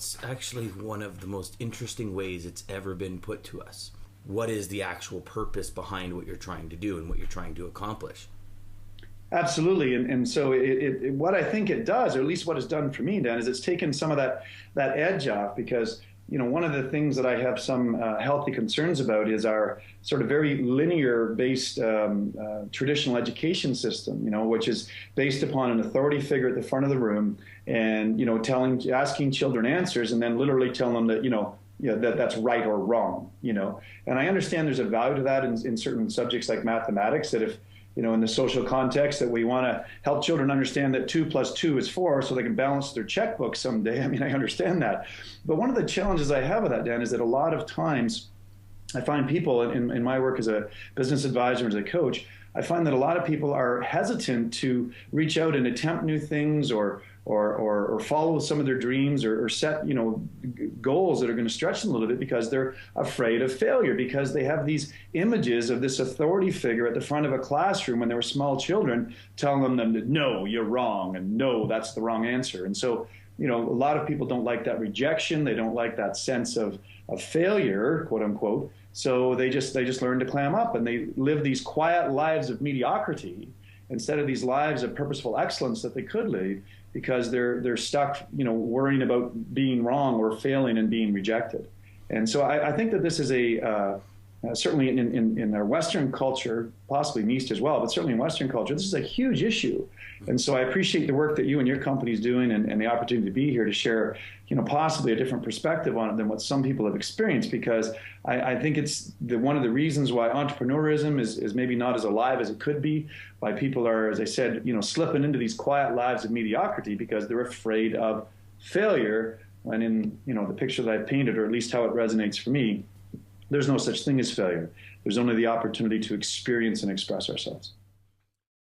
It's actually one of the most interesting ways it's ever been put to us. What is the actual purpose behind what you're trying to do and what you're trying to accomplish? Absolutely, and so what I think it does, or at least what it's done for me, Dan, is it's taken some of that edge off because one of the things that I have some healthy concerns about is our sort of very linear based traditional education system, which is based upon an authority figure at the front of the room and, asking children answers and then literally telling them that, that's right or wrong, And I understand there's a value to that in certain subjects like mathematics, that if, in the social context that we want to help children understand that 2 plus 2 is 4 so they can balance their checkbook someday. I mean, I understand that. But one of the challenges I have with that, Dan, is that a lot of times I find people in my work as a business advisor, as a coach, I find that a lot of people are hesitant to reach out and attempt new things or follow some of their dreams or set goals that are going to stretch them a little bit because they're afraid of failure, because they have these images of this authority figure at the front of a classroom when they were small children telling them that no, you're wrong, and no, that's the wrong answer. And so a lot of people don't like that rejection. They don't like that sense of failure, quote unquote. So they just learn to clam up and they live these quiet lives of mediocrity instead of these lives of purposeful excellence that they could live, because they're stuck, worrying about being wrong or failing and being rejected. And so I think that this is certainly in our Western culture, possibly in East as well, but certainly in Western culture, this is a huge issue. And so I appreciate the work that you and your company is doing and the opportunity to be here to share, possibly a different perspective on it than what some people have experienced, because I think it's one of the reasons why entrepreneurism is maybe not as alive as it could be, why people are, as I said, slipping into these quiet lives of mediocrity because they're afraid of failure, when in, the picture that I painted, or at least how it resonates for me, there's no such thing as failure. There's only the opportunity to experience and express ourselves.